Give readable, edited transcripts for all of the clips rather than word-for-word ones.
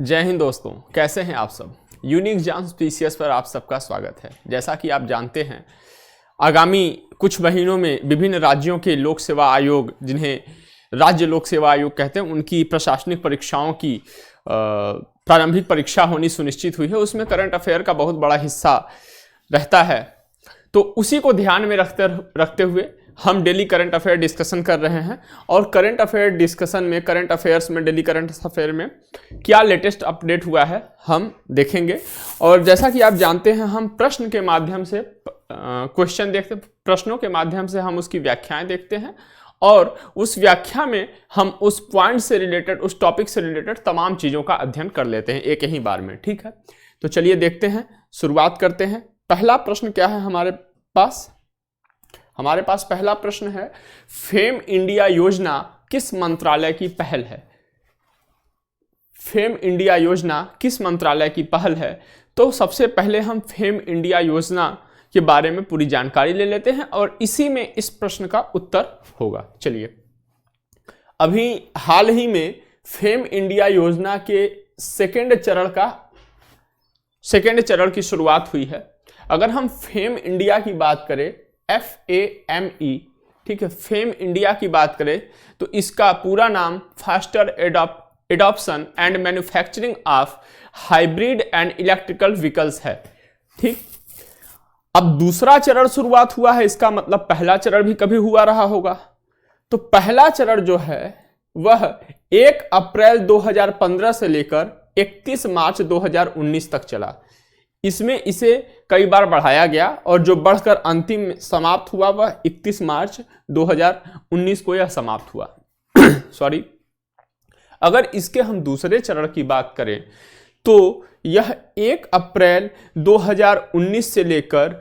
जय हिंद दोस्तों, कैसे हैं आप सब। यूनिक एग्जाम स्पीसीएस पर आप सबका स्वागत है। जैसा कि आप जानते हैं, आगामी कुछ महीनों में विभिन्न राज्यों के लोक सेवा आयोग, जिन्हें राज्य लोक सेवा आयोग कहते हैं, उनकी प्रशासनिक परीक्षाओं की प्रारंभिक परीक्षा होनी सुनिश्चित हुई है। उसमें करंट अफेयर का बहुत बड़ा हिस्सा रहता है, तो उसी को ध्यान में रखते हुए हम डेली करंट अफेयर डिस्कशन कर रहे हैं। और करंट अफेयर डिस्कशन में, करंट अफेयर्स में, डेली करंट अफेयर में क्या लेटेस्ट अपडेट हुआ है हम देखेंगे। और जैसा कि आप जानते हैं, हम प्रश्न के माध्यम से क्वेश्चन देखते, प्रश्नों के माध्यम से हम उसकी व्याख्याएं देखते हैं और उस व्याख्या में हम उस पॉइंट से रिलेटेड, उस टॉपिक से रिलेटेड तमाम चीज़ों का अध्ययन कर लेते हैं एक ही बार में। ठीक है, तो चलिए देखते हैं, शुरुआत करते हैं। पहला प्रश्न क्या है हमारे पास? हमारे पास पहला प्रश्न है, फेम इंडिया योजना किस मंत्रालय की पहल है? फेम इंडिया योजना किस मंत्रालय की पहल है? तो सबसे पहले हम फेम इंडिया योजना के बारे में पूरी जानकारी ले लेते हैं और इसी में इस प्रश्न का उत्तर होगा। चलिए, अभी हाल ही में फेम इंडिया योजना के सेकेंड चरण की शुरुआत हुई है। अगर हम फेम इंडिया की बात करें, FAME, ठीक है, फेम इंडिया की बात करें तो इसका पूरा नाम faster adoption and manufacturing of hybrid and electrical vehicles है। ठीक, अब दूसरा चरण शुरुआत हुआ है, इसका मतलब पहला चरण भी कभी हुआ रहा होगा। तो पहला चरण जो है वह 1 अप्रैल 2015 से लेकर 31 मार्च 2019 तक चला। इसमें इसे कई बार बढ़ाया गया और जो बढ़कर अंतिम समाप्त हुआ वह 31 मार्च 2019 को यह समाप्त हुआ। सॉरी, अगर इसके हम दूसरे चरण की बात करें तो यह 1 अप्रैल 2019 से लेकर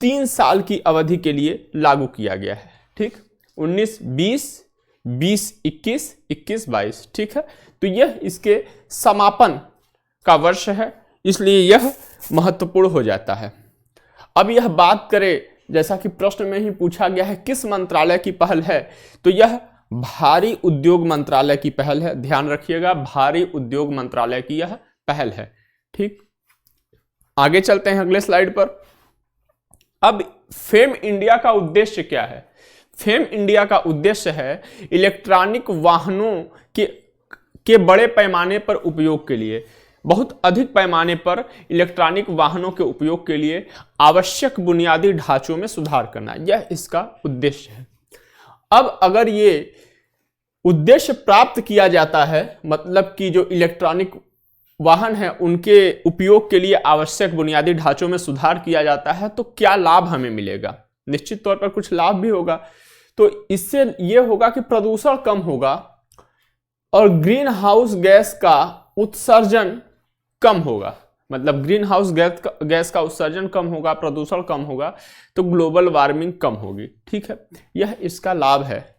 3 साल की अवधि के लिए लागू किया गया है। ठीक, 19-20, 20-21, 21-22। ठीक है, तो यह इसके समापन का वर्ष है, इसलिए यह महत्वपूर्ण हो जाता है। अब यह बात करें, जैसा कि प्रश्न में ही पूछा गया है, किस मंत्रालय की पहल है, तो यह भारी उद्योग मंत्रालय की पहल है। ध्यान रखिएगा, भारी उद्योग मंत्रालय की यह पहल है। ठीक, आगे चलते हैं अगले स्लाइड पर। अब फेम इंडिया का उद्देश्य क्या है? फेम इंडिया का उद्देश्य है इलेक्ट्रॉनिक वाहनों के बड़े पैमाने पर उपयोग के लिए, बहुत अधिक पैमाने पर इलेक्ट्रॉनिक वाहनों के उपयोग के लिए आवश्यक बुनियादी ढांचों में सुधार करना, यह इसका उद्देश्य है। अब अगर ये उद्देश्य प्राप्त किया जाता है, मतलब कि जो इलेक्ट्रॉनिक वाहन है उनके उपयोग के लिए आवश्यक बुनियादी ढांचों में सुधार किया जाता है, तो क्या लाभ हमें मिलेगा? निश्चित तौर पर कुछ लाभ भी होगा। तो इससे यह होगा कि प्रदूषण कम होगा और ग्रीन हाउस गैस का उत्सर्जन कम होगा। मतलब ग्रीन हाउस गैस का उत्सर्जन कम होगा, प्रदूषण कम होगा, तो ग्लोबल वार्मिंग कम होगी। ठीक है, यह इसका लाभ है।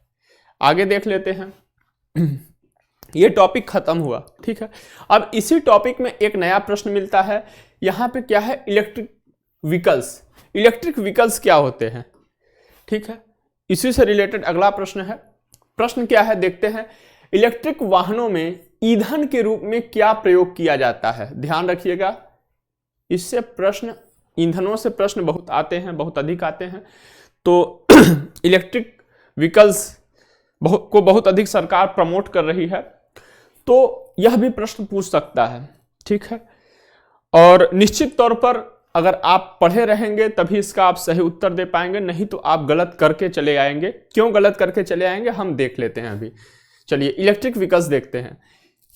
आगे देख लेते हैं। यह टॉपिक खत्म हुआ। ठीक है, अब इसी टॉपिक में एक नया प्रश्न मिलता है। यहां पे क्या है? Electric vehicles. इलेक्ट्रिक व्हीकल्स क्या होते हैं? ठीक है, इसी से रिलेटेड अगला प्रश्न है। प्रश्न क्या है देखते हैं। इलेक्ट्रिक वाहनों में ईंधन के रूप में क्या प्रयोग किया जाता है? ध्यान रखिएगा, इससे प्रश्न, ईंधनों से प्रश्न बहुत आते हैं, बहुत अधिक आते हैं। तो इलेक्ट्रिक व्हीकल्स को बहुत अधिक सरकार प्रमोट कर रही है, तो यह भी प्रश्न पूछ सकता है। ठीक है, और निश्चित तौर पर अगर आप पढ़े रहेंगे तभी इसका आप सही उत्तर दे पाएंगे, नहीं तो आप गलत करके चले आएंगे। क्यों गलत करके चले आएंगे हम देख लेते हैं अभी। चलिए, इलेक्ट्रिक व्हीकल्स देखते हैं।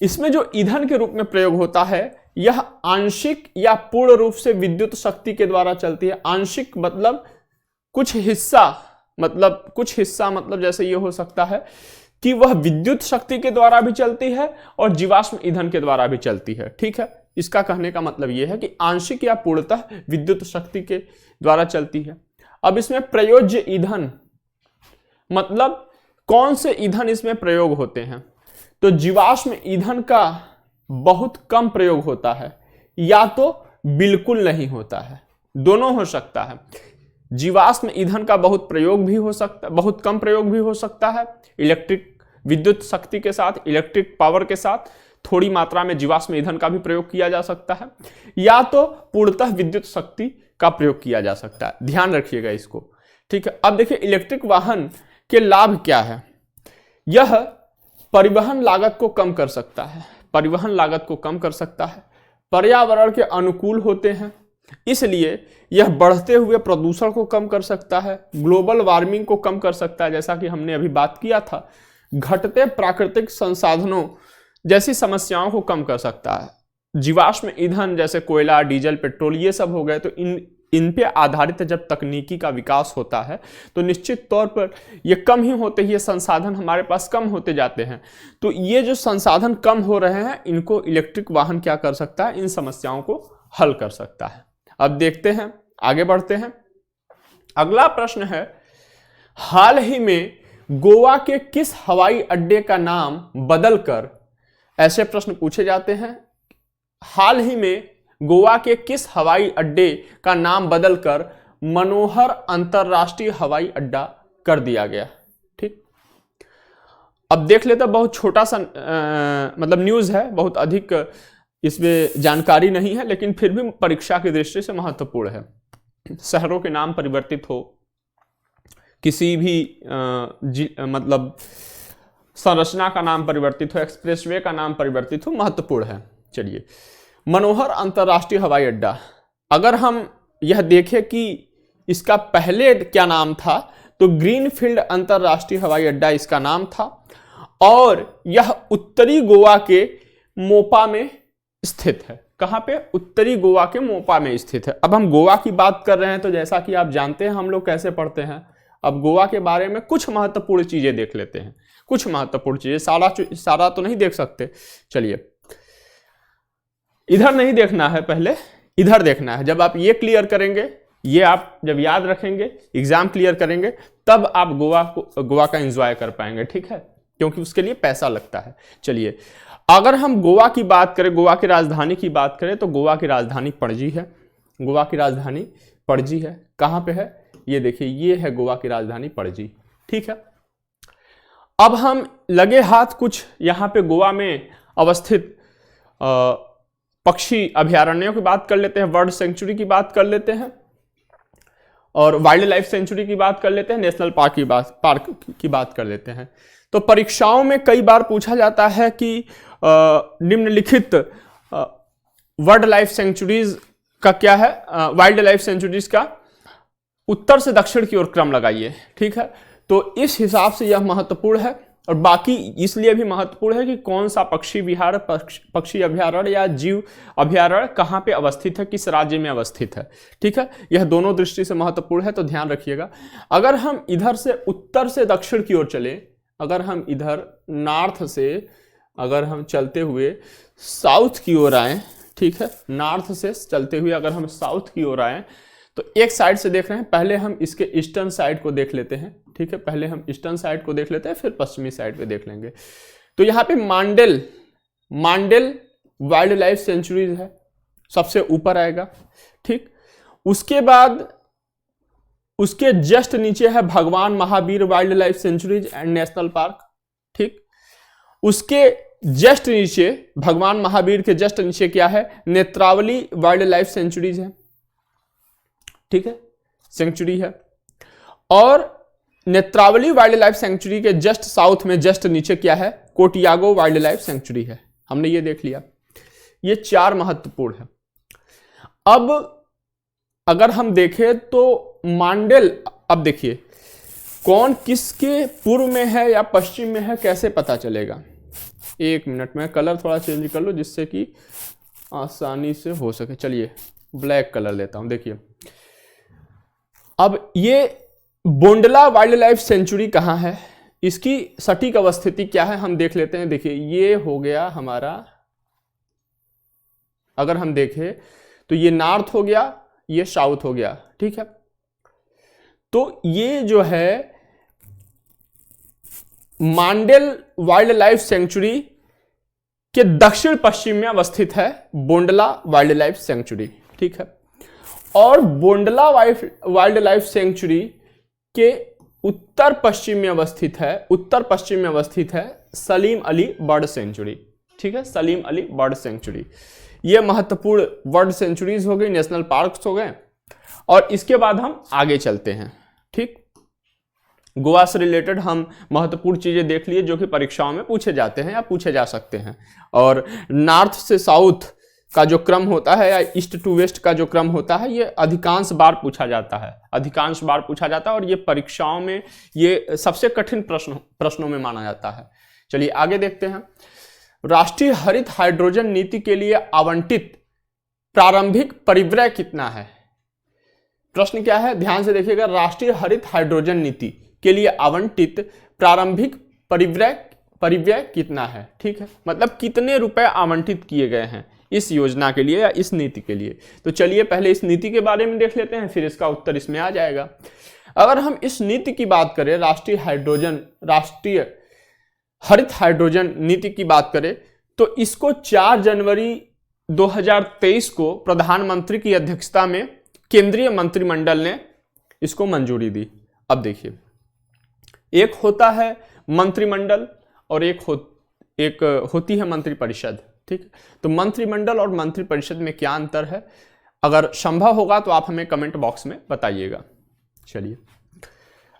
इसमें जो ईंधन के रूप में प्रयोग होता है, यह आंशिक या पूर्ण रूप से विद्युत शक्ति के द्वारा चलती है। आंशिक मतलब कुछ हिस्सा, मतलब जैसे ये हो सकता है कि वह विद्युत शक्ति के द्वारा भी चलती है और जीवाश्म ईंधन के द्वारा भी चलती है। ठीक है, इसका कहने का मतलब यह है कि आंशिक या पूर्णतः विद्युत शक्ति के द्वारा चलती है। अब इसमें प्रयोज्य ईंधन, मतलब कौन से ईंधन इसमें प्रयोग होते हैं? तो जीवाश्म ईंधन का बहुत कम प्रयोग होता है या तो बिल्कुल नहीं होता है, दोनों हो सकता है। जीवाश्म ईंधन का बहुत प्रयोग भी हो सकता है, बहुत कम प्रयोग भी हो सकता है इलेक्ट्रिक विद्युत शक्ति के साथ, इलेक्ट्रिक पावर के साथ। थोड़ी मात्रा में जीवाश्म ईंधन का भी प्रयोग किया जा सकता है, या तो पूर्णतः विद्युत शक्ति का प्रयोग किया जा सकता है। ध्यान रखिएगा इसको, ठीक है। अब देखिए इलेक्ट्रिक वाहन के लाभ क्या है। यह परिवहन लागत को कम कर सकता है, परिवहन लागत को कम कर सकता है, पर्यावरण के अनुकूल होते हैं, इसलिए यह बढ़ते हुए प्रदूषण को कम कर सकता है, ग्लोबल वार्मिंग को कम कर सकता है, जैसा कि हमने अभी बात किया था, घटते प्राकृतिक संसाधनों जैसी समस्याओं को कम कर सकता है। जीवाश्म ईंधन जैसे कोयला, डीजल, पेट्रोल ये सब हो गए, तो इन पे आधारित जब तकनीकी का विकास होता है तो निश्चित तौर पर ये कम ही होते ही, ये संसाधन हमारे पास कम होते जाते हैं। तो ये जो संसाधन कम हो रहे हैं, इनको इलेक्ट्रिक वाहन क्या कर सकता है, इन समस्याओं को हल कर सकता है। अब देखते हैं, आगे बढ़ते हैं। अगला प्रश्न है, हाल ही में गोवा के किस हवाई अड्डे का नाम बदलकर, ऐसे प्रश्न पूछे जाते हैं, हाल ही में गोवा के किस हवाई अड्डे का नाम बदलकर मनोहर अंतरराष्ट्रीय हवाई अड्डा कर दिया गया। ठीक, अब देख लेते हैं, बहुत छोटा सा मतलब न्यूज है, बहुत अधिक इसमें जानकारी नहीं है, लेकिन फिर भी परीक्षा की दृष्टि से महत्वपूर्ण है। शहरों के नाम परिवर्तित हो, किसी भी मतलब संरचना का नाम परिवर्तित हो, एक्सप्रेसवे का नाम परिवर्तित हो, महत्वपूर्ण है। चलिए, मनोहर अंतरराष्ट्रीय हवाई अड्डा, अगर हम यह देखें कि इसका पहले क्या नाम था, तो ग्रीनफील्ड अंतरराष्ट्रीय हवाई अड्डा इसका नाम था, और यह उत्तरी गोवा के मोपा में स्थित है। कहां पे? उत्तरी गोवा के मोपा में स्थित है। अब हम गोवा की बात कर रहे हैं, तो जैसा कि आप जानते हैं हम लोग कैसे पढ़ते हैं, अब गोवा के बारे में कुछ महत्वपूर्ण चीजें देख लेते हैं, कुछ महत्वपूर्ण चीजें, सारा तो नहीं देख सकते। चलिए, इधर नहीं देखना है, पहले इधर देखना है। जब आप ये क्लियर करेंगे, ये आप जब याद रखेंगे, एग्जाम क्लियर करेंगे, तब आप गोवा का एंजॉय कर पाएंगे, ठीक है, क्योंकि उसके लिए पैसा लगता है। चलिए, अगर हम गोवा की बात करें, गोवा की राजधानी की बात करें, तो गोवा की राजधानी पणजी है। गोवा की राजधानी पणजी है। कहां पे है? ये देखिए, ये है गोवा की राजधानी पणजी, ठीक है। अब हम लगे हाथ कुछ यहां पे गोवा में अवस्थित पक्षी अभयारण्यों की बात कर लेते हैं, बर्ड सेंचुरी की बात कर लेते हैं, और वाइल्ड लाइफ सेंचुरी की बात कर लेते हैं, नेशनल पार्क की बात कर लेते हैं। तो परीक्षाओं में कई बार पूछा जाता है कि निम्नलिखित वाइल्ड लाइफ सेंचुरीज का क्या है, वाइल्ड लाइफ सेंचुरीज का उत्तर से दक्षिण की ओर क्रम लगाइए, ठीक है। तो इस हिसाब से यह महत्वपूर्ण है, और बाकी इसलिए भी महत्वपूर्ण है कि कौन सा पक्षी विहार, पक्षी अभयारण्य या जीव अभयारण्य कहाँ पे अवस्थित है, किस राज्य में अवस्थित है, ठीक है। यह दोनों दृष्टि से महत्वपूर्ण है, तो ध्यान रखिएगा। अगर हम इधर से उत्तर से दक्षिण की ओर चले, अगर हम इधर नॉर्थ से अगर हम चलते हुए साउथ की ओर आए, ठीक है, नॉर्थ से चलते हुए अगर हम साउथ की ओर आए, तो एक साइड से देख रहे हैं, पहले हम इसके ईस्टर्न साइड को देख लेते हैं, ठीक है, पहले हम ईस्टर्न साइड को देख लेते हैं, फिर पश्चिमी साइड पे देख लेंगे। तो यहाँ पे मांडेल वाइल्ड लाइफ सेंचुरीज है, सबसे ऊपर आएगा, ठीक। उसके बाद उसके जस्ट नीचे है भगवान Mahavir wild life sanctuaries and national park, ठीक। उसके जस्ट नीचे, भगवान महावीर के जस्ट नीचे क्या है, नेत्रावली वाइल्ड लाइफ सेंचुरीज है, ठीक है, सेंचुरी है। और नेत्रावली वाइल्ड लाइफ सेंचुरी के जस्ट साउथ में जस्ट नीचे क्या है, कोटियागो वाइल्ड लाइफ सेंचुरी है। हमने ये देख लिया, ये चार महत्वपूर्ण है। अब अगर हम देखें तो मांडेल, अब देखिए कौन किसके पूर्व में है या पश्चिम में है, कैसे पता चलेगा? एक मिनट में कलर थोड़ा चेंज कर लो जिससे कि आसानी से हो सके। चलिए, ब्लैक कलर लेता हूं। देखिए, अब ये बोंडला वाइल्ड लाइफ सेंचुरी कहाँ है, इसकी सटीक अवस्थिति क्या है, हम देख लेते हैं। देखिए, ये हो गया हमारा, अगर हम देखें तो ये नॉर्थ हो गया, ये साउथ हो गया, ठीक है। तो ये जो है मांडेल वाइल्ड लाइफ सेंचुरी के दक्षिण पश्चिम में अवस्थित है बोंडला वाइल्ड लाइफ सेंचुरी, ठीक है। और बोंडला वाइल्ड लाइफ सेंचुरी के उत्तर पश्चिम में अवस्थित है, सलीम अली बर्ड सेंचुरी, ठीक है, सलीम अली बर्ड सेंचुरी। ये महत्वपूर्ण बर्ड सेंचुरीज हो गई, नेशनल पार्क्स हो गए। और इसके बाद हम आगे चलते हैं। ठीक, गोवा से रिलेटेड हम महत्वपूर्ण चीजें देख लिए जो कि परीक्षाओं में पूछे जाते हैं या पूछे जा सकते हैं। और नॉर्थ से साउथ का जो क्रम होता है या ईस्ट टू वेस्ट का जो क्रम होता है, ये अधिकांश बार पूछा जाता है, अधिकांश बार पूछा जाता है, और ये परीक्षाओं में ये सबसे कठिन प्रश्नों में माना जाता है। चलिए आगे देखते हैं। राष्ट्रीय हरित हाइड्रोजन नीति के लिए आवंटित प्रारंभिक परिव्यय कितना है? प्रश्न क्या है, ध्यान से देखिएगा। राष्ट्रीय हरित हाइड्रोजन नीति के लिए आवंटित प्रारंभिक परिव्यय कितना है? ठीक है, मतलब कितने रुपए आवंटित किए गए हैं इस योजना के लिए या इस नीति के लिए। तो चलिए पहले इस नीति के बारे में देख लेते हैं, फिर इसका उत्तर इसमें आ जाएगा। अगर हम इस नीति की बात करें, राष्ट्रीय हरित हाइड्रोजन नीति की बात करें, तो इसको 4 जनवरी 2023 को प्रधानमंत्री की अध्यक्षता में केंद्रीय मंत्रिमंडल ने इसको मंजूरी दी। अब देखिए, एक होता है मंत्रिमंडल और एक होती है मंत्रिपरिषद। ठीक, तो मंत्रिमंडल और मंत्रिपरिषद में क्या अंतर है? अगर संभव होगा तो आप हमें कमेंट बॉक्स में बताइएगा। चलिए,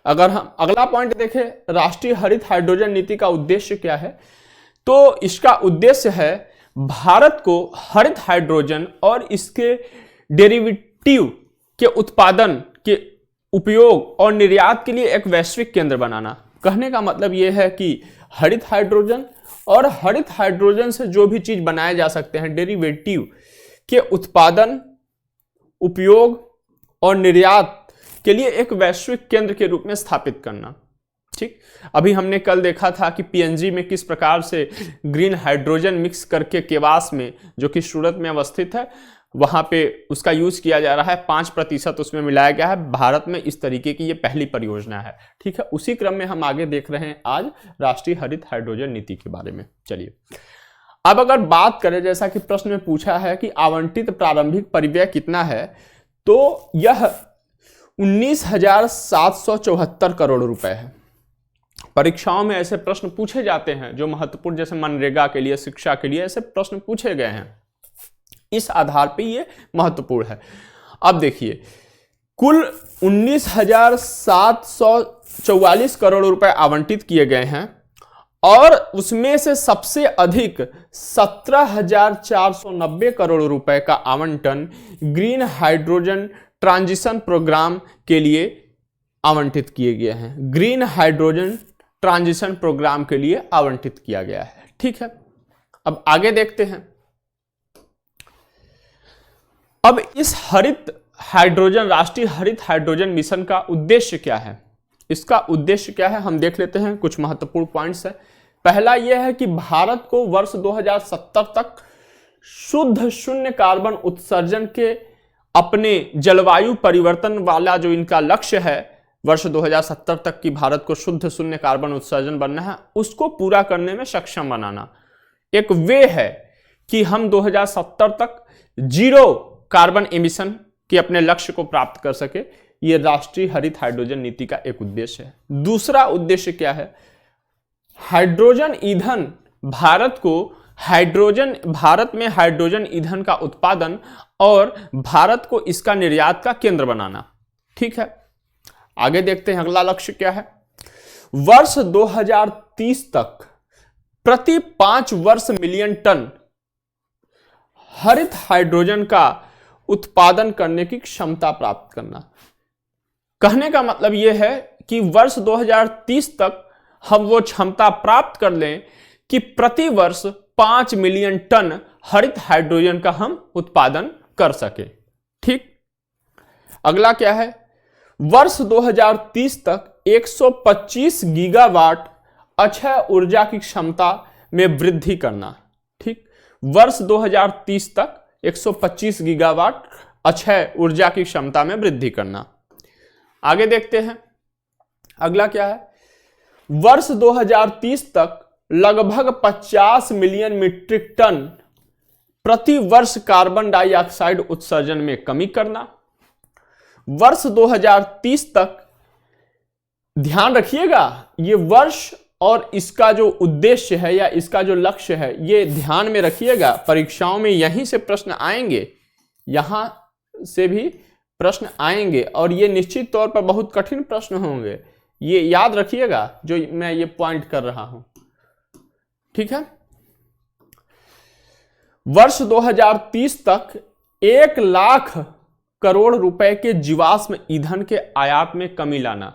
अगर हम अगला पॉइंट देखें, राष्ट्रीय हरित हाइड्रोजन नीति का उद्देश्य क्या है? तो इसका उद्देश्य है भारत को हरित हाइड्रोजन और इसके डेरिवेटिव के उत्पादन के उपयोग और निर्यात के लिए एक वैश्विक केंद्र बनाना। कहने का मतलब यह है कि हरित हाइड्रोजन और हरित हाइड्रोजन से जो भी चीज बनाए जा सकते हैं, डेरिवेटिव के उत्पादन, उपयोग और निर्यात के लिए एक वैश्विक केंद्र के रूप में स्थापित करना। ठीक, अभी हमने कल देखा था कि पीएनजी में किस प्रकार से ग्रीन हाइड्रोजन मिक्स करके केवास में, जो कि सूरत में अवस्थित है, वहां पे उसका यूज किया जा रहा है। 5% उसमें मिलाया गया है। भारत में इस तरीके की ये पहली परियोजना है। ठीक है, उसी क्रम में हम आगे देख रहे हैं आज राष्ट्रीय हरित हाइड्रोजन नीति के बारे में। चलिए, अब अगर बात करें, जैसा कि प्रश्न में पूछा है कि आवंटित प्रारंभिक परिव्यय कितना है, तो यह 19,774 करोड़ रुपए है। परीक्षाओं में ऐसे प्रश्न पूछे जाते हैं जो महत्वपूर्ण, जैसे मनरेगा के लिए, शिक्षा के लिए, ऐसे प्रश्न पूछे गए हैं। इस आधार पे ये महत्वपूर्ण है। अब देखिए, कुल 19,744 करोड़ रुपए आवंटित किए गए हैं और उसमें से सबसे अधिक 17,490 करोड़ रुपए का आवंटन ग्रीन हाइड्रोजन ट्रांजिशन प्रोग्राम के लिए आवंटित किए गए हैं। ग्रीन हाइड्रोजन ट्रांजिशन प्रोग्राम के लिए आवंटित किया गया है। ठीक है, अब आगे देखते हैं। अब इस राष्ट्रीय हरित हाइड्रोजन मिशन का उद्देश्य क्या है? इसका उद्देश्य क्या है, हम देख लेते हैं। कुछ महत्वपूर्ण पॉइंट्स है। पहला यह है कि भारत को वर्ष 2070 तक शुद्ध शून्य कार्बन उत्सर्जन के अपने जलवायु परिवर्तन वाला जो इनका लक्ष्य है, वर्ष 2070 तक की भारत को शुद्ध शून्य कार्बन उत्सर्जन बनना है, उसको पूरा करने में सक्षम बनाना। एक वे है कि हम 2070 तक 0 कार्बन एमिशन के अपने लक्ष्य को प्राप्त कर सके। यह राष्ट्रीय हरित हाइड्रोजन नीति का एक उद्देश्य है। दूसरा उद्देश्य क्या है? हाइड्रोजन ईंधन, भारत में हाइड्रोजन ईंधन का उत्पादन और भारत को इसका निर्यात का केंद्र बनाना। ठीक है, आगे देखते हैं अगला लक्ष्य क्या है। वर्ष 2030 तक प्रति 5 वर्ष मिलियन टन हरित हाइड्रोजन का उत्पादन करने की क्षमता प्राप्त करना। कहने का मतलब यह है कि वर्ष 2030 तक हम वो क्षमता प्राप्त कर लें कि प्रति वर्ष 5 मिलियन टन हरित हाइड्रोजन का हम उत्पादन कर सके। ठीक, अगला क्या है? वर्ष 2030 तक 125 गीगावाट अक्षय ऊर्जा की क्षमता में वृद्धि करना। ठीक, वर्ष 2030 तक 125 गीगावाट अक्षय ऊर्जा की क्षमता में वृद्धि करना। आगे देखते हैं अगला क्या है। वर्ष 2030 तक लगभग 50 मिलियन मीट्रिक टन प्रति वर्ष कार्बन डाइऑक्साइड उत्सर्जन में कमी करना। वर्ष 2030 तक, ध्यान रखिएगा, ये वर्ष और इसका जो उद्देश्य है या इसका जो लक्ष्य है, ये ध्यान में रखिएगा। परीक्षाओं में यहीं से प्रश्न आएंगे, यहां से भी प्रश्न आएंगे और ये निश्चित तौर पर बहुत कठिन प्रश्न होंगे, ये याद रखिएगा जो मैं ये पॉइंट कर रहा हूं, ठीक है। वर्ष 2030 तक 1 लाख करोड़ रुपए के जीवाश्म ईंधन के आयात में कमी लाना।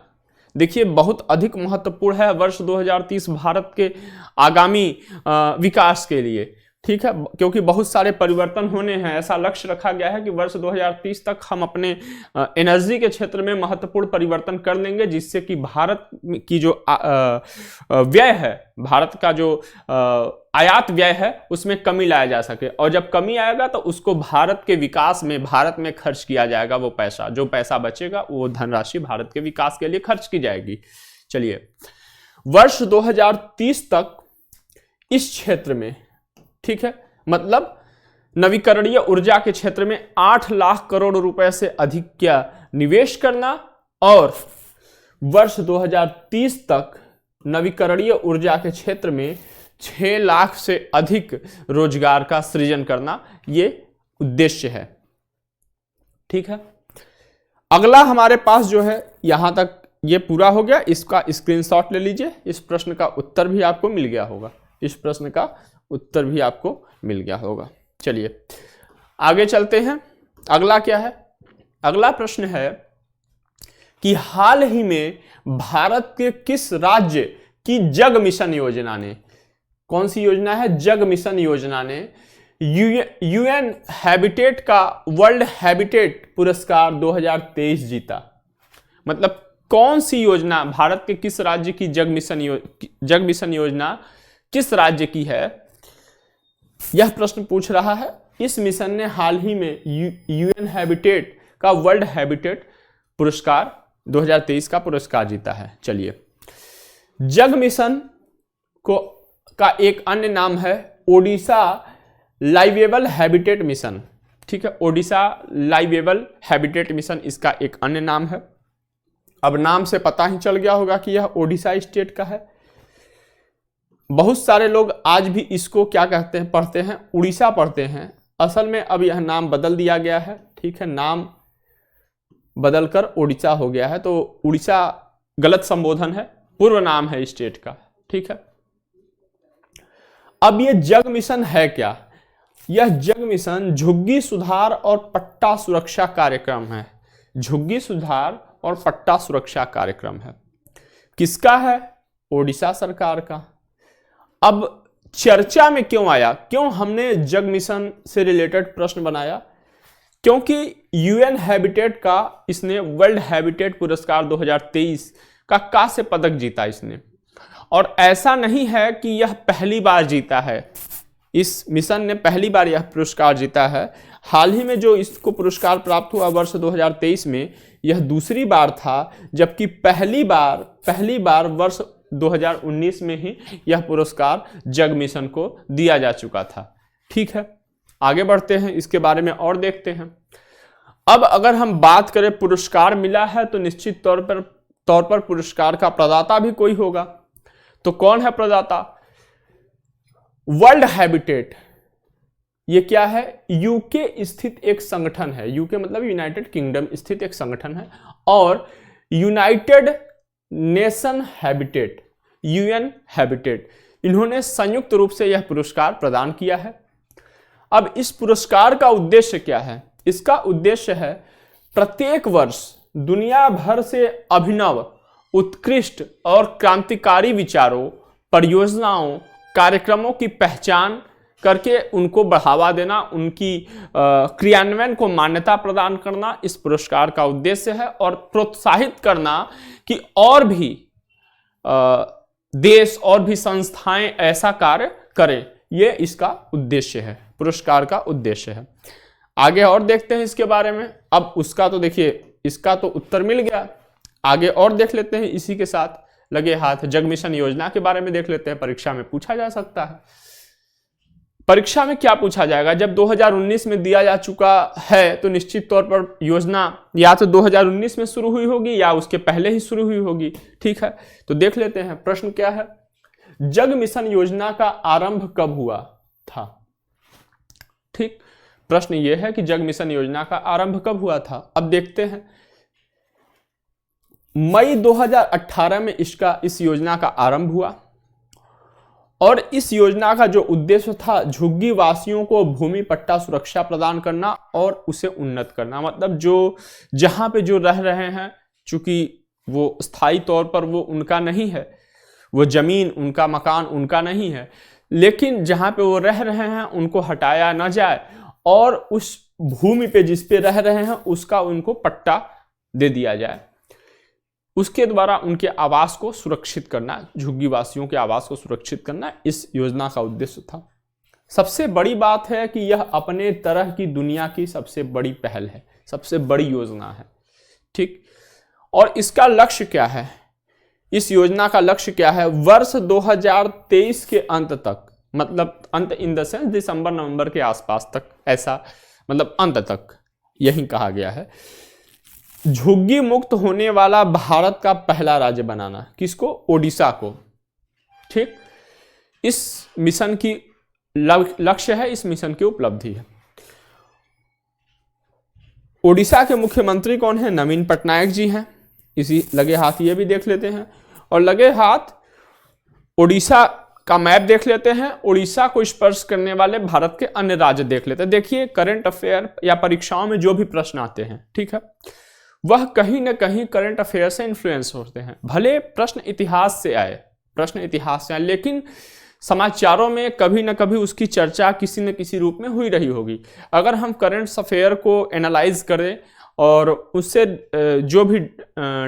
देखिए बहुत अधिक महत्वपूर्ण है वर्ष 2030 भारत के आगामी विकास के लिए, ठीक है, क्योंकि बहुत सारे परिवर्तन होने हैं। ऐसा लक्ष्य रखा गया है कि वर्ष 2030 तक हम अपने एनर्जी के क्षेत्र में महत्वपूर्ण परिवर्तन कर लेंगे, जिससे कि भारत की जो व्यय है, भारत का जो आयात व्यय है उसमें कमी लाया जा सके। और जब कमी आएगा तो उसको भारत के विकास में, भारत में खर्च किया जाएगा। वो पैसा, जो पैसा बचेगा वो धनराशि भारत के विकास के लिए खर्च की जाएगी। चलिए, वर्ष 2030 तक इस क्षेत्र में, ठीक है, मतलब नवीकरणीय ऊर्जा के क्षेत्र में 8 लाख करोड़ रुपए से अधिक का निवेश करना और वर्ष 2030 तक नवीकरणीय ऊर्जा के क्षेत्र में 6 लाख से अधिक रोजगार का सृजन करना, ये उद्देश्य है, ठीक है। अगला हमारे पास जो है, यहां तक ये पूरा हो गया, इसका स्क्रीनशॉट ले लीजिए। इस प्रश्न का उत्तर भी आपको मिल गया होगा, इस प्रश्न का उत्तर भी आपको मिल गया होगा। चलिए आगे चलते हैं। अगला क्या है? अगला प्रश्न है कि हाल ही में भारत के किस राज्य की जग मिशन योजना ने, कौन सी योजना है? जग मिशन योजना ने यूएन हैबिटेट का वर्ल्ड हैबिटेट पुरस्कार 2023 जीता। मतलब कौन सी योजना, भारत के किस राज्य की जग मिशन योजना किस राज्य की है, यह प्रश्न पूछ रहा है। इस मिशन ने हाल ही में यूएन हैबिटेट का वर्ल्ड हैबिटेट पुरस्कार 2023 का पुरस्कार जीता है। चलिए, जग मिशन का एक अन्य नाम है ओडिशा लाइवेबल हैबिटेट मिशन, ठीक है। ओडिशा लाइवेबल हैबिटेट मिशन इसका एक अन्य नाम है। अब नाम से पता ही चल गया होगा कि यह ओडिशा स्टेट का है। बहुत सारे लोग आज भी इसको क्या कहते हैं, पढ़ते हैं, उड़ीसा पढ़ते हैं। असल में अब यह नाम बदल दिया गया है, ठीक है, नाम बदलकर ओडिशा हो गया है। तो उड़ीसा गलत संबोधन है, पूर्व नाम है स्टेट का, ठीक है। अब ये जग मिशन है क्या? यह जग मिशन झुग्गी सुधार और पट्टा सुरक्षा कार्यक्रम है। झुग्गी सुधार और पट्टा सुरक्षा कार्यक्रम है। किसका है? ओडिशा सरकार का। अब चर्चा में क्यों आया, क्यों हमने जग मिशन से रिलेटेड प्रश्न बनाया? क्योंकि यूएन हैबिटेट का इसने वर्ल्ड हैबिटेट पुरस्कार 2023 का कांस्य पदक जीता इसने। और ऐसा नहीं है कि यह पहली बार जीता है, इस मिशन ने पहली बार यह पुरस्कार जीता है। हाल ही में जो इसको पुरस्कार प्राप्त हुआ वर्ष 2023 में, यह दूसरी बार था, जबकि पहली बार वर्ष 2019 में ही यह पुरस्कार जग मिशन को दिया जा चुका था, ठीक है। आगे बढ़ते हैं, इसके बारे में और देखते हैं। अब अगर हम बात करें पुरस्कार मिला है तो निश्चित तौर पर पुरस्कार का प्रदाता भी कोई होगा। तो कौन है प्रदाता? वर्ल्ड हैबिटेट, ये क्या है? यूके स्थित एक संगठन है। यूके मतलब यूनाइटेड किंगडम स्थित एक संगठन है। और United nation habitat, UN habitat, इन्होंने संयुक्त रूप से यह पुरस्कार प्रदान किया है। अब इस पुरस्कार का उद्देश्य क्या है? इसका उद्देश्य है प्रत्येक वर्ष दुनिया भर से अभिनव, उत्कृष्ट और क्रांतिकारी विचारों, परियोजनाओं, कार्यक्रमों की पहचान करके उनको बढ़ावा देना, उनकी क्रियान्वयन को मान्यता प्रदान करना इस पुरस्कार का उद्देश्य है। और प्रोत्साहित करना कि और भी देश और भी संस्थाएं ऐसा कार्य करें, ये इसका उद्देश्य है, पुरस्कार का उद्देश्य है। आगे और देखते हैं इसके बारे में। अब उसका तो देखिए, इसका तो उत्तर मिल गया, आगे और देख लेते हैं। इसी के साथ लगे हाथ जग मिशन योजना के बारे में देख लेते हैं, परीक्षा में पूछा जा सकता है। परीक्षा में क्या पूछा जाएगा? जब 2019 में दिया जा चुका है तो निश्चित तौर पर योजना या तो 2019 में शुरू हुई होगी या उसके पहले ही शुरू हुई होगी, ठीक है। तो देख लेते हैं प्रश्न क्या है। जग मिशन योजना का आरंभ कब हुआ था? ठीक, प्रश्न यह है कि जग मिशन योजना का आरंभ कब हुआ था। अब देखते हैं, मई 2018 में इस योजना का आरंभ हुआ और इस योजना का जो उद्देश्य था झुग्गी वासियों को भूमि पट्टा सुरक्षा प्रदान करना और उसे उन्नत करना। मतलब जो जहां पे जो रह रहे हैं, चूंकि वो स्थायी तौर पर वो उनका नहीं है, वो जमीन उनका, मकान उनका नहीं है, लेकिन जहां पे वो रह रहे हैं उनको हटाया ना जाए और उस भूमि पे जिस पे रह रहे हैं उसका उनको पट्टा दे दिया जाए। उसके द्वारा उनके आवास को सुरक्षित करना, झुग्गी वासियों के आवास को सुरक्षित करना इस योजना का उद्देश्य था। सबसे बड़ी बात है कि यह अपने तरह की दुनिया की सबसे बड़ी पहल है, सबसे बड़ी योजना है। ठीक, और इसका लक्ष्य क्या है? इस योजना का लक्ष्य क्या है? वर्ष 2023 के अंत तक, मतलब अंत इन द सेंस दिसंबर नवंबर के आसपास तक, ऐसा मतलब अंत तक यही कहा गया है, झुग्गी मुक्त होने वाला भारत का पहला राज्य बनाना। किसको? ओडिशा को। ठीक, इस मिशन की लक्ष्य है, इस मिशन की उपलब्धि है। ओडिशा के मुख्यमंत्री कौन है? नवीन पटनायक जी हैं। इसी लगे हाथ ये भी देख लेते हैं और लगे हाथ ओडिशा का मैप देख लेते हैं। ओडिशा को स्पर्श करने वाले भारत के अन्य राज्य देख लेते हैं। देखिए, करंट अफेयर या परीक्षाओं में जो भी प्रश्न आते हैं, ठीक है, वह कहीं ना कहीं करंट अफेयर से इन्फ्लुएंस होते हैं। भले प्रश्न इतिहास से आए, लेकिन समाचारों में कभी ना कभी उसकी चर्चा किसी न किसी रूप में हुई रही होगी। अगर हम करंट अफेयर को एनालाइज करें और उससे जो भी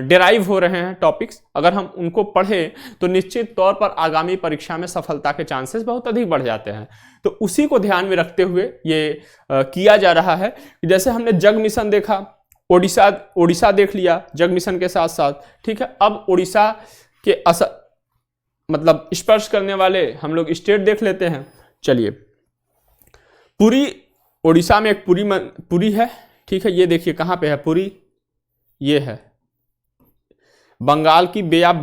डेराइव हो रहे हैं टॉपिक्स, अगर हम उनको पढ़ें तो निश्चित तौर पर आगामी परीक्षा में सफलता के चांसेस बहुत अधिक बढ़ जाते हैं। तो उसी को ध्यान में रखते हुए ये किया जा रहा है। जैसे हमने जग मिशन देखा, ओडिशा देख लिया जग मिशन के साथ साथ, ठीक है। अब ओडिशा के मतलब स्पर्श करने वाले हम लोग स्टेट देख लेते हैं। चलिए, पुरी, ओडिशा में एक पुरी है, ठीक है। ये देखिए कहाँ पे है पुरी, ये है बंगाल की बे ऑफ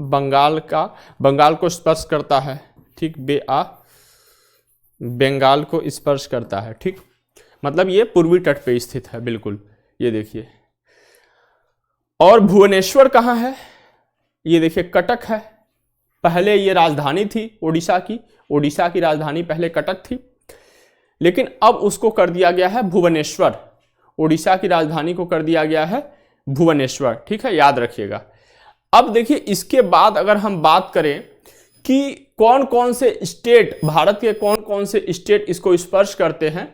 बंगाल का, बंगाल को स्पर्श करता है, ठीक, बे ऑफ बंगाल को स्पर्श करता है, ठीक। मतलब ये पूर्वी तट पे स्थित है, बिल्कुल, ये देखिए। और भुवनेश्वर कहाँ है? ये देखिए कटक है। पहले ये राजधानी थी ओडिशा की राजधानी पहले कटक थी, लेकिन अब उसको कर दिया गया है भुवनेश्वर। ओडिशा की राजधानी को कर दिया गया है भुवनेश्वर, ठीक है, याद रखिएगा। अब देखिए, इसके बाद अगर हम बात करें कि कौन कौन से स्टेट, भारत के कौन कौन से स्टेट इसको स्पर्श करते हैं,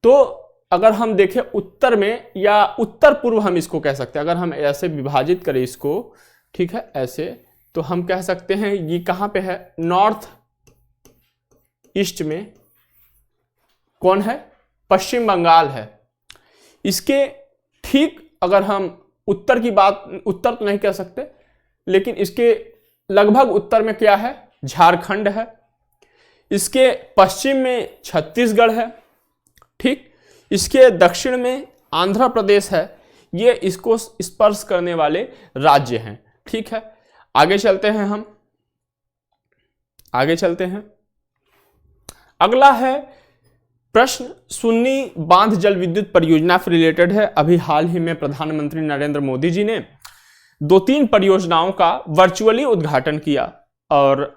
तो अगर हम देखें उत्तर में या उत्तर पूर्व हम इसको कह सकते हैं। अगर हम ऐसे विभाजित करें इसको, ठीक है, ऐसे, तो हम कह सकते हैं ये कहाँ पे है? नॉर्थ ईस्ट में कौन है? पश्चिम बंगाल है। इसके ठीक अगर हम उत्तर की बात, उत्तर तो नहीं कह सकते, लेकिन इसके लगभग उत्तर में क्या है? झारखंड है। इसके पश्चिम में छत्तीसगढ़ है, ठीक। इसके दक्षिण में आंध्र प्रदेश है। ये इसको स्पर्श करने वाले राज्य हैं, ठीक है। आगे चलते हैं, हम आगे चलते हैं। अगला है प्रश्न, सुन्नी बांध जल विद्युत परियोजना से रिलेटेड है। अभी हाल ही में प्रधानमंत्री नरेंद्र मोदी जी ने 2-3 परियोजनाओं का वर्चुअली उद्घाटन किया और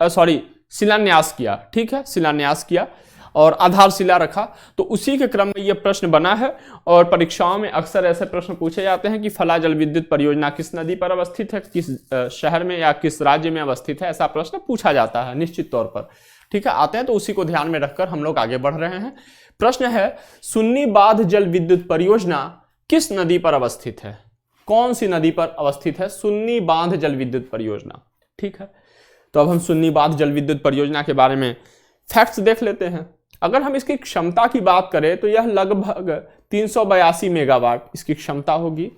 शिलान्यास किया, ठीक है, शिलान्यास किया और आधारशिला रखा। तो उसी के क्रम में यह प्रश्न बना है और परीक्षाओं में अक्सर ऐसे प्रश्न पूछे जाते हैं कि फला जल विद्युत परियोजना किस नदी पर अवस्थित है, किस शहर में या किस राज्य में अवस्थित है, ऐसा प्रश्न पूछा जाता है निश्चित तौर पर, ठीक है, आते हैं। तो उसी को ध्यान में रखकर हम लोग आगे बढ़ रहे हैं। प्रश्न है, सुन्नी बांध जल विद्युत परियोजना किस नदी पर अवस्थित है? कौन सी नदी पर अवस्थित है सुन्नी बांध जल विद्युत परियोजना, ठीक है। तो अब हम सुन्नी बांध जल विद्युत परियोजना के बारे में फैक्ट्स देख लेते हैं। अगर हम इसकी क्षमता की बात करें तो यह लगभग 382 मेगावाट इसकी क्षमता होगी।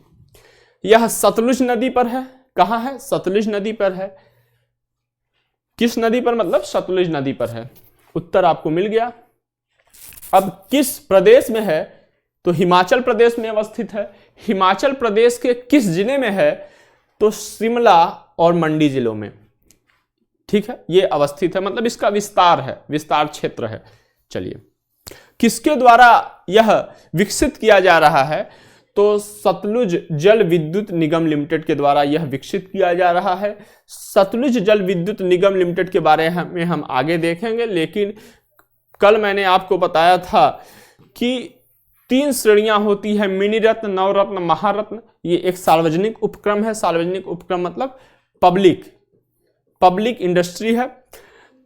यह सतलुज नदी पर है। कहां है? सतलुज नदी पर है। किस नदी पर? मतलब सतलुज नदी पर है। उत्तर आपको मिल गया। अब किस प्रदेश में है? तो हिमाचल प्रदेश में अवस्थित है। हिमाचल प्रदेश के किस जिले में है? तो शिमला और मंडी जिलों में, ठीक है, ये अवस्थित है, मतलब इसका विस्तार है, विस्तार क्षेत्र है। चलिए, किसके द्वारा यह विकसित किया जा रहा है? तो सतलुज जल विद्युत निगम लिमिटेड के द्वारा यह विकसित किया जा रहा है। सतलुज जल विद्युत निगम लिमिटेड के बारे में हम आगे देखेंगे, लेकिन कल मैंने आपको बताया था कि 3 श्रेणियां होती है, मिनी रत्न, नवरत्न, महारत्न। ये एक सार्वजनिक उपक्रम है। सार्वजनिक उपक्रम मतलब पब्लिक इंडस्ट्री है।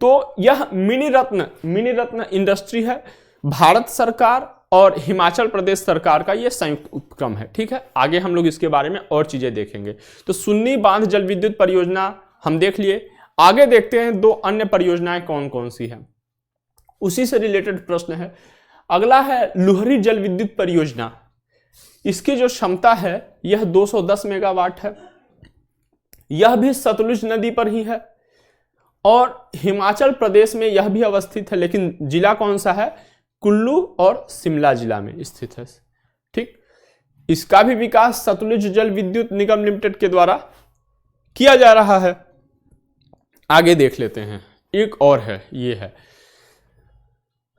तो यह मिनी रत्न इंडस्ट्री है। भारत सरकार और हिमाचल प्रदेश सरकार का यह संयुक्त उपक्रम है, ठीक है। आगे हम लोग इसके बारे में और चीजें देखेंगे। तो सुन्नी बांध जल विद्युत परियोजना हम देख लिए। आगे देखते हैं 2 अन्य परियोजनाएं कौन कौन सी हैं, उसी से रिलेटेड प्रश्न है। अगला है लुहरी जल विद्युत परियोजना। इसकी जो क्षमता है यह 210 मेगावाट है। यह भी सतलुज नदी पर ही है और हिमाचल प्रदेश में यह भी अवस्थित है, लेकिन जिला कौन सा है? कुल्लू और शिमला जिला में स्थित है, ठीक। इसका भी विकास सतलुज जल विद्युत निगम लिमिटेड के द्वारा किया जा रहा है। आगे देख लेते हैं, एक और है, ये है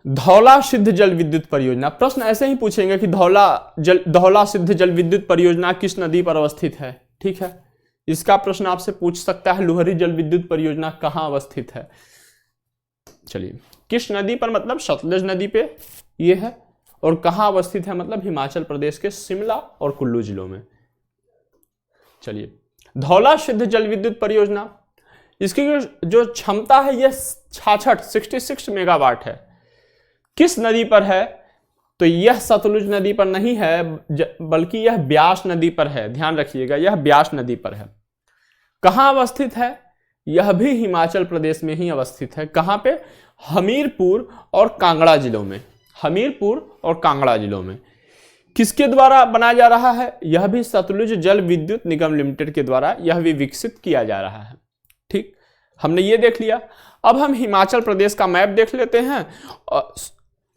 धौला सिद्ध जल विद्युत परियोजना। प्रश्न ऐसे ही पूछेंगे कि धौला सिद्ध जल विद्युत परियोजना किस नदी पर अवस्थित है, ठीक है। इसका प्रश्न आपसे पूछ सकता है लुहरी जल विद्युत परियोजना कहां अवस्थित है। चलिए, किस नदी पर, मतलब सतलुज नदी पे ये है, और कहां अवस्थित है, मतलब हिमाचल प्रदेश के शिमला और कुल्लू जिलों में। चलिए, धौला सिद्ध जल विद्युत परियोजना, इसकी जो क्षमता है यह 66 मेगावाट है। किस नदी पर है? तो यह सतलुज नदी पर नहीं है, बल्कि यह ब्यास नदी पर है। ध्यान रखिएगा, यह ब्यास नदी पर है। कहां अवस्थित है? यह भी हिमाचल प्रदेश में ही अवस्थित है। कहां पे? हमीरपुर और कांगड़ा जिलों में। हमीरपुर और कांगड़ा जिलों में। किसके द्वारा बनाया जा रहा है? यह भी सतलुज जल विद्युत निगम लिमिटेड के द्वारा यह भी विकसित किया जा रहा है, ठीक। हमने ये देख लिया। अब हम हिमाचल प्रदेश का मैप देख लेते हैं,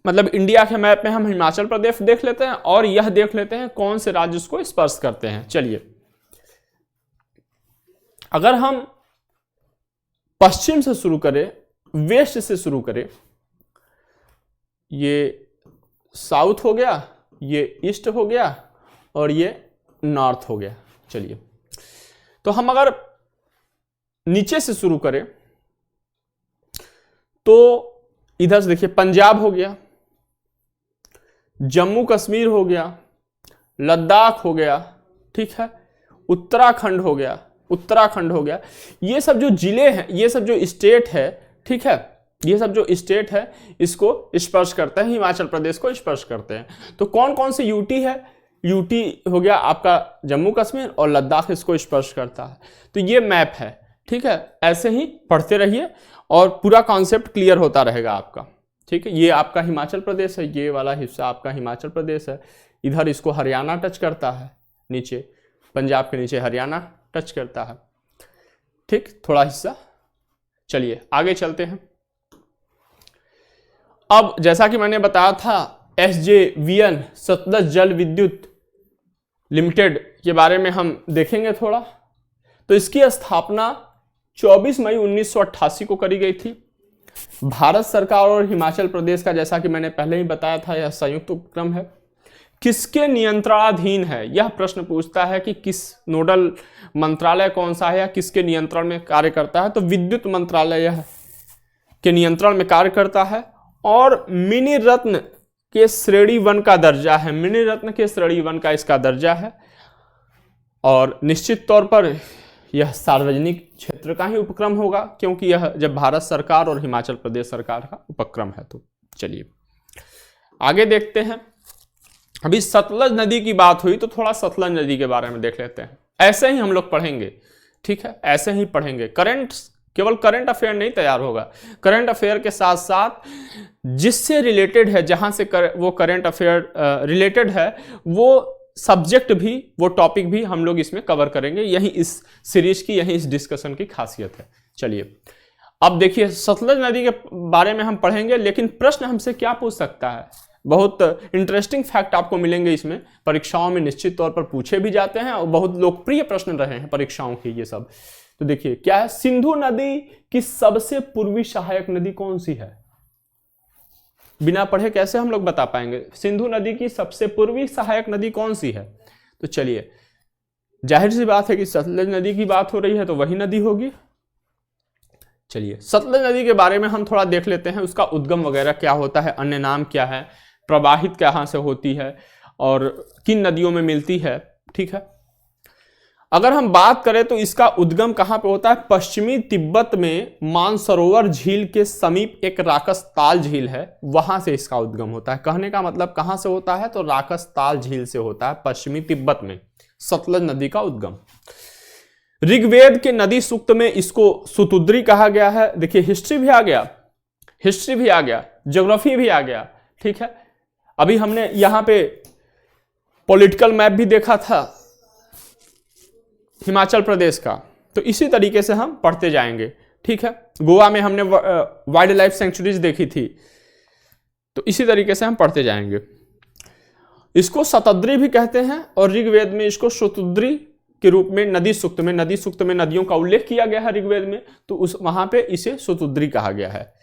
मतलब इंडिया के मैप में हम हिमाचल प्रदेश देख लेते हैं और यह देख लेते हैं कौन से राज्य उसको स्पर्श करते हैं। चलिए, अगर हम पश्चिम से शुरू करें, वेस्ट से शुरू करें, ये साउथ हो गया, ये ईस्ट हो गया और ये नॉर्थ हो गया। चलिए, तो हम अगर नीचे से शुरू करें तो इधर से देखिए, पंजाब हो गया, जम्मू कश्मीर हो गया, लद्दाख हो गया, ठीक है, उत्तराखंड हो गया। ये सब जो जिले हैं, ये सब जो स्टेट है, ठीक है, ये सब जो स्टेट है इसको स्पर्श करते हैं, हिमाचल प्रदेश को स्पर्श करते हैं। तो कौन कौन से यूटी है? यूटी हो गया आपका जम्मू कश्मीर और लद्दाख इसको स्पर्श करता है। तो ये मैप है, ठीक है। ऐसे ही पढ़ते रहिए और पूरा कॉन्सेप्ट क्लियर होता रहेगा आपका, ठीक है। ये आपका हिमाचल प्रदेश है, ये वाला हिस्सा आपका हिमाचल प्रदेश है। इधर इसको हरियाणा टच करता है, नीचे पंजाब के नीचे हरियाणा टच करता है, ठीक, थोड़ा हिस्सा। चलिए आगे चलते हैं। अब जैसा कि मैंने बताया था, SJVN सतलुज जल विद्युत लिमिटेड के बारे में हम देखेंगे थोड़ा। तो इसकी स्थापना 24 मई 1988 को करी गई थी। भारत सरकार और हिमाचल प्रदेश का, जैसा कि मैंने पहले ही बताया था, यह संयुक्त उपक्रम है। किसके नियंत्रणाधीन है? यह प्रश्न पूछता है कि किस नोडल मंत्रालय कौन सा है या किसके नियंत्रण में कार्य करता है। तो विद्युत मंत्रालय यह के नियंत्रण में कार्य करता है और मिनी रत्न के श्रेणी 1 का दर्जा है। मिनी रत्न के श्रेणी 1 का इसका दर्जा है और निश्चित तौर पर यह सार्वजनिक क्षेत्र का ही उपक्रम होगा, क्योंकि यह जब भारत सरकार और हिमाचल प्रदेश सरकार का उपक्रम है। तो चलिए आगे देखते हैं। अभी सतलुज नदी की बात हुई तो थोड़ा सतलुज नदी के बारे में देख लेते हैं। ऐसे ही हम लोग पढ़ेंगे, ठीक है, ऐसे ही पढ़ेंगे। केवल करंट अफेयर नहीं तैयार होगा, करंट अफेयर के साथ साथ जिससे रिलेटेड है, जहां से वो करंट अफेयर रिलेटेड है, वो सब्जेक्ट भी, वो टॉपिक भी हम लोग इसमें कवर करेंगे। यही इस सीरीज की, यही इस डिस्कशन की खासियत है। चलिए अब देखिए, सतलुज नदी के बारे में हम पढ़ेंगे, लेकिन प्रश्न हमसे क्या पूछ सकता है? बहुत इंटरेस्टिंग फैक्ट आपको मिलेंगे इसमें, परीक्षाओं में निश्चित तौर पर पूछे भी जाते हैं और बहुत लोकप्रिय प्रश्न रहे हैं परीक्षाओं के ये सब। तो देखिए क्या है, सिंधु नदी की सबसे पूर्वी सहायक नदी कौन सी है? बिना पढ़े कैसे हम लोग बता पाएंगे? सिंधु नदी की सबसे पूर्वी सहायक नदी कौन सी है? तो चलिए, जाहिर सी बात है कि सतलज नदी की बात हो रही है तो वही नदी होगी। चलिए सतलज नदी के बारे में हम थोड़ा देख लेते हैं, उसका उद्गम वगैरह क्या होता है, अन्य नाम क्या है, प्रवाहित कहाँ से होती है और किन नदियों में मिलती है। ठीक है, अगर हम बात करें तो इसका उद्गम कहाँ पे होता है? पश्चिमी तिब्बत में मानसरोवर झील के समीप एक राकसताल झील है, वहां से इसका उद्गम होता है। कहने का मतलब कहां से होता है? तो राकसताल झील से होता है, पश्चिमी तिब्बत में सतलज नदी का उद्गम। ऋग्वेद के नदी सूक्त में इसको सुतुद्री कहा गया है। देखिए हिस्ट्री भी आ गया, हिस्ट्री भी आ गया, ज्योग्राफी भी आ गया। ठीक है, अभी हमने यहां पे पॉलिटिकल मैप भी देखा था हिमाचल प्रदेश का, तो इसी तरीके से हम पढ़ते जाएंगे। ठीक है, गोवा में हमने वाइल्ड लाइफ सेंचुरीज देखी थी, तो इसी तरीके से हम पढ़ते जाएंगे। इसको शतद्री भी कहते हैं और ऋग्वेद में इसको शतुद्री के रूप में नदी सूक्त में नदियों का उल्लेख किया गया है ऋग्वेद में, तो उस वहां पे इसे शतुद्री कहा गया है।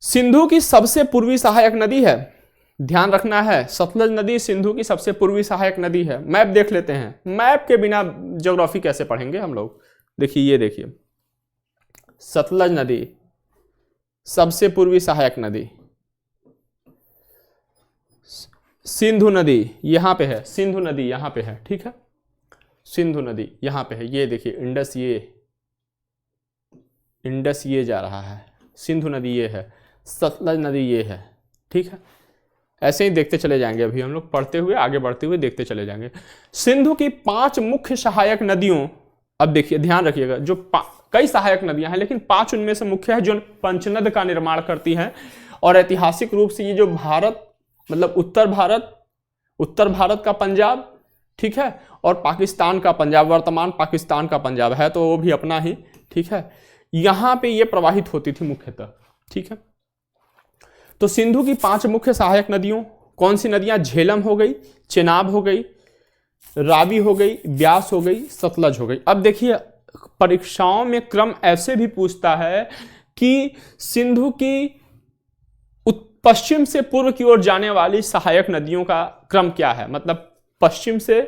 सिंधु की सबसे पूर्वी सहायक नदी है, ध्यान रखना है, सतलज नदी सिंधु की सबसे पूर्वी सहायक नदी है। मैप देख लेते हैं, मैप के बिना ज्योग्राफी कैसे पढ़ेंगे हम लोग? देखिए ये देखिए, सतलज नदी सबसे पूर्वी सहायक नदी, सिंधु नदी यहां पे है, सिंधु नदी यहां पे है। ठीक है, सिंधु नदी यहां पे है, ये देखिए इंडस ये जा रहा है, सिंधु नदी ये है, सतलज नदी ये है। ठीक है, ऐसे ही देखते चले जाएंगे, अभी हम लोग पढ़ते हुए आगे बढ़ते हुए देखते चले जाएंगे। सिंधु की 5 मुख्य सहायक नदियों, अब देखिए ध्यान रखिएगा, जो कई सहायक नदियां हैं लेकिन 5 उनमें से मुख्य है जो पंचनद का निर्माण करती हैं। और ऐतिहासिक रूप से ये जो भारत मतलब उत्तर भारत का पंजाब, ठीक है, और पाकिस्तान का पंजाब, वर्तमान पाकिस्तान का पंजाब है तो वो भी अपना ही। ठीक है, यहां पे ये प्रवाहित होती थी मुख्यतः। ठीक है, तो सिंधु की 5 मुख्य सहायक नदियों कौन सी नदियां? झेलम हो गई, चेनाब हो गई, रावी हो गई, ब्यास हो गई, सतलज हो गई। अब देखिए परीक्षाओं में क्रम ऐसे भी पूछता है कि सिंधु की पश्चिम से पूर्व की ओर जाने वाली सहायक नदियों का क्रम क्या है, मतलब पश्चिम से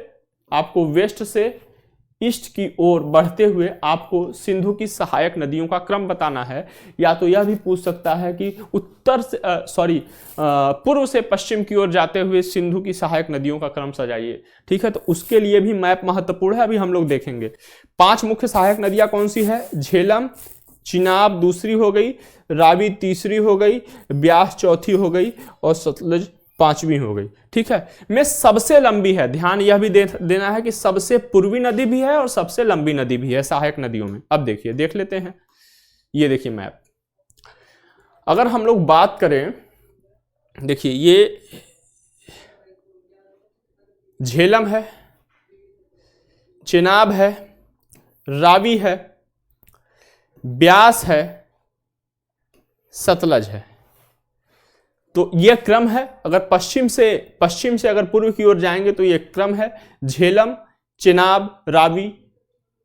आपको वेस्ट से ईस्ट की ओर बढ़ते हुए आपको सिंधु की सहायक नदियों का क्रम बताना है। या तो यह भी पूछ सकता है कि पूर्व से पश्चिम की ओर जाते हुए सिंधु की सहायक नदियों का क्रम सजाइए। ठीक है, तो उसके लिए भी मैप महत्वपूर्ण है, अभी हम लोग देखेंगे। 5 मुख्य सहायक नदियां कौन सी है? झेलम, चिनाब दूसरी हो गई, रावी तीसरी हो गई, ब्यास चौथी हो गई और सतलज 5वीं हो गई। ठीक है, में सबसे लंबी है, ध्यान यह भी देना है कि सबसे पूर्वी नदी भी है और सबसे लंबी नदी भी है सहायक नदियों में। अब देखिए देख लेते हैं, ये देखिए मैप। अगर हम लोग बात करें, देखिए ये झेलम है, चिनाब है, रावी है, ब्यास है, सतलज है। तो यह क्रम है। अगर पश्चिम से अगर पूर्व की ओर जाएंगे तो यह क्रम है, झेलम, चिनाब, रावी,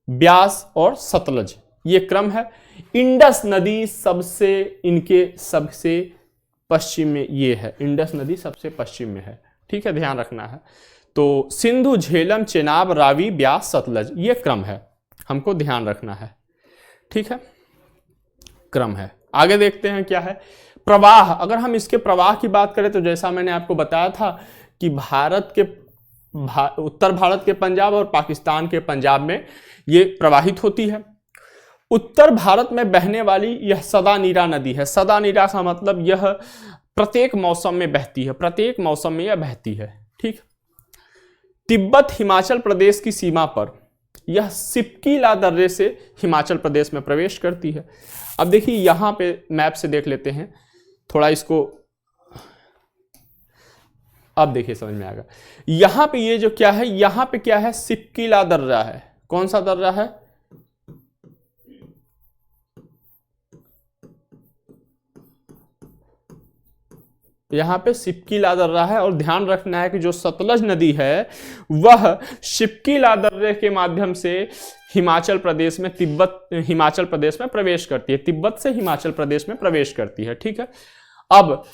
ब्यास और सतलज, यह क्रम है। इंडस नदी सबसे पश्चिम में ये है, इंडस नदी सबसे पश्चिम में है। ठीक है, ध्यान रखना है। तो सिंधु, झेलम, चिनाब, रावी, ब्यास, सतलज, ये क्रम है, हमको ध्यान रखना है। ठीक है, क्रम है। आगे देखते हैं क्या है प्रवाह। अगर हम इसके प्रवाह की बात करें तो जैसा मैंने आपको बताया था कि उत्तर भारत के पंजाब और पाकिस्तान के पंजाब में ये प्रवाहित होती है। उत्तर भारत में बहने वाली यह सदानीरा नदी है। सदानीरा का मतलब यह प्रत्येक मौसम में बहती है, प्रत्येक मौसम में यह बहती है। ठीक, तिब्बत हिमाचल प्रदेश की सीमा पर यह सिपकीला दर्रे से हिमाचल प्रदेश में प्रवेश करती है। अब देखिए यहां पे मैप से देख लेते हैं थोड़ा इसको, अब देखिए समझ में आएगा। यहां पे ये जो क्या है, यहां पे क्या है, सिपकीला दर्रा है। कौन सा दर्रा है? यहाँ पे सिपकीला दर्रा है, और ध्यान रखना है कि जो सतलज नदी है वह सिपकीला दर्रे के माध्यम से हिमाचल प्रदेश में हिमाचल प्रदेश में प्रवेश करती है, तिब्बत से हिमाचल प्रदेश में प्रवेश करती है। ठीक है, अब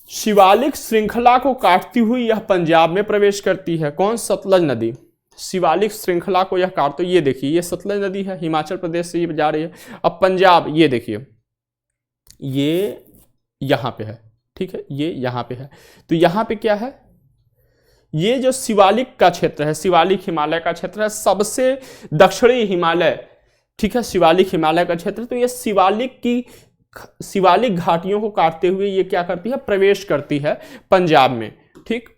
शिवालिक श्रृंखला को काटती हुई यह पंजाब में प्रवेश करती है। कौन? सतलज नदी। शिवालिक श्रृंखला को यह काटते, ये देखिए ये सतलज नदी है, हिमाचल प्रदेश से ये जा रही है। अब पंजाब, ये देखिए ये यहां पे है, ठीक है, ये यहां पे है। तो यहां पे क्या है? ये जो शिवालिक का क्षेत्र है, शिवालिक हिमालय का क्षेत्र है, सबसे दक्षिणी हिमालय, ठीक है, शिवालिक हिमालय का क्षेत्र। तो ये शिवालिक घाटियों को काटते हुए ये क्या करती है? प्रवेश करती है पंजाब में। ठीक,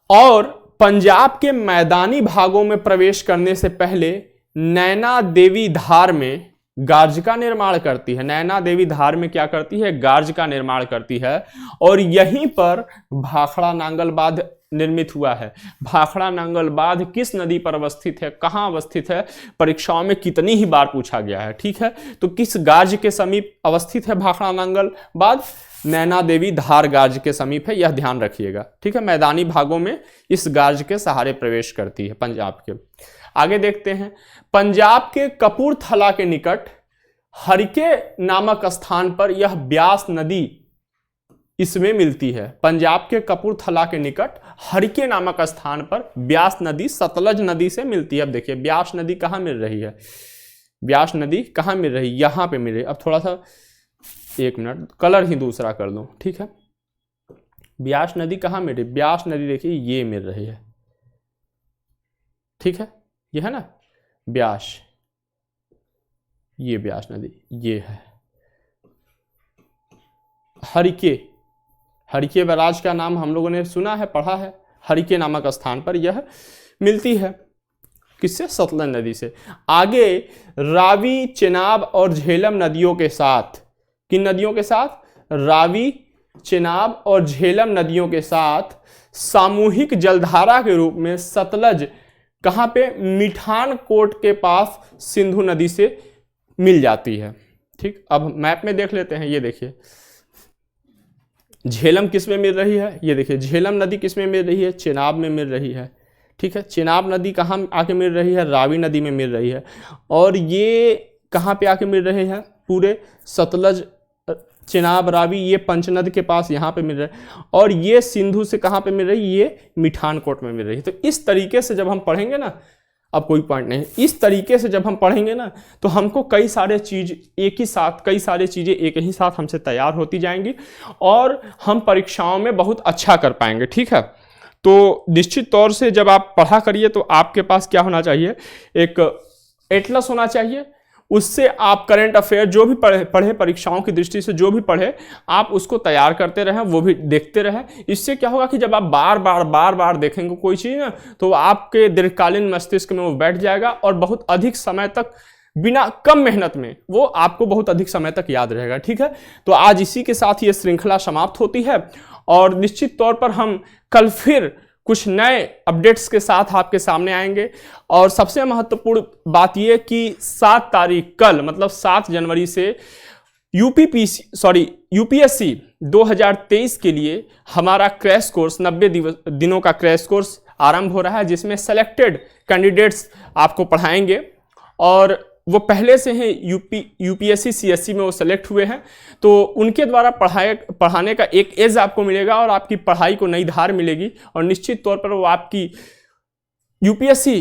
और पंजाब के मैदानी भागों में प्रवेश करने से पहले नैना देवी धार में गार्ज का निर्माण करती है। नैना देवी धार में क्या करती है? गार्ज का निर्माण करती है, और यहीं पर भाखड़ा नांगल बांध निर्मित हुआ है। भाखड़ा नांगल बांध किस नदी पर अवस्थित है, कहां अवस्थित है? परीक्षाओं में कितनी ही बार पूछा गया है। ठीक है, तो किस गार्ज के समीप अवस्थित है भाखड़ा नांगल बांध? नैना देवी धार गार्ज के समीप है, यह ध्यान रखिएगा। ठीक है, मैदानी भागों में इस गार्ज के सहारे प्रवेश करती है पंजाब के। आगे देखते हैं, पंजाब के कपूरथला के निकट हरिके नामक स्थान पर यह ब्यास नदी इसमें मिलती है। पंजाब के कपूरथला के निकट हरिके नामक स्थान पर ब्यास नदी सतलज नदी से मिलती है। अब देखिए ब्यास नदी कहाँ मिल रही है? ब्यास नदी कहाँ मिल रही है? यहां पे मिल रही है। अब थोड़ा सा, एक मिनट, कलर ही दूसरा कर दूं। ठीक है, ब्यास नदी कहाँ मिल रही है? ब्यास नदी देखिए ये मिल रही है। ठीक है, ये है ना ब्यास, ये ब्यास नदी ये है। हरिके बैराज का नाम हम लोगों ने सुना है, पढ़ा है। हरिके नामक स्थान पर यह मिलती है। किससे? सतलज नदी से। आगे रावी, चेनाब और झेलम नदियों के साथ, किन नदियों के साथ? रावी, चेनाब और झेलम नदियों के साथ सामूहिक जलधारा के रूप में सतलज कहां पे? मिठान कोट के पास सिंधु नदी से मिल जाती है। ठीक, अब मैप में देख लेते हैं। ये देखिए झेलम किस में मिल रही है? ये देखिए झेलम नदी किस में मिल रही है? चेनाब में मिल रही है। ठीक है, चेनाब नदी कहाँ आके मिल रही है? रावी नदी में मिल रही है। और ये कहाँ पे आके मिल रहे हैं? पूरे सतलज, चेनाब, रावी, ये पंचनद के पास यहाँ पे मिल रहे हैं। और ये सिंधु से कहाँ पे मिल रही है? ये मिठानकोट में मिल रही है। तो इस तरीके से जब हम पढ़ेंगे ना, अब कोई पॉइंट नहीं, इस तरीके से जब हम पढ़ेंगे ना तो हमको कई सारी चीज़ें एक ही साथ हमसे तैयार होती जाएंगी और हम परीक्षाओं में बहुत अच्छा कर पाएंगे। ठीक है, तो निश्चित तौर से जब आप पढ़ा करिए तो आपके पास क्या होना चाहिए? एक एटलस होना चाहिए। उससे आप करंट अफेयर जो भी पढ़े परीक्षाओं की दृष्टि से जो भी पढ़े, आप उसको तैयार करते रहें, वो भी देखते रहें। इससे क्या होगा कि जब आप बार बार देखेंगे कोई चीज़ ना, तो आपके दीर्घकालीन मस्तिष्क में वो बैठ जाएगा और बहुत अधिक समय तक, बिना कम मेहनत में, वो आपको बहुत अधिक समय तक याद रहेगा। ठीक है, तो आज इसी के साथ ये श्रृंखला समाप्त होती है और निश्चित तौर पर हम कल फिर कुछ नए अपडेट्स के साथ आपके सामने आएंगे। और सबसे महत्वपूर्ण बात यह कि 7 तारीख कल, मतलब 7 जनवरी से यूपीएससी 2023 के लिए हमारा क्रैश कोर्स 90 दिनों का क्रैश कोर्स आरंभ हो रहा है, जिसमें सेलेक्टेड कैंडिडेट्स आपको पढ़ाएंगे और वो पहले से हैं यूपीएससी सीएससी में वो सेलेक्ट हुए हैं, तो उनके द्वारा पढ़ाने का एक एज आपको मिलेगा और आपकी पढ़ाई को नई धार मिलेगी और निश्चित तौर पर वो आपकी यूपीएससी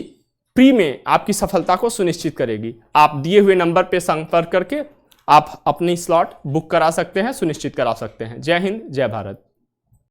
प्री में आपकी सफलता को सुनिश्चित करेगी। आप दिए हुए नंबर पे संपर्क करके आप अपनी स्लॉट बुक करा सकते हैं, सुनिश्चित करा सकते हैं। जय हिंद, जय भारत।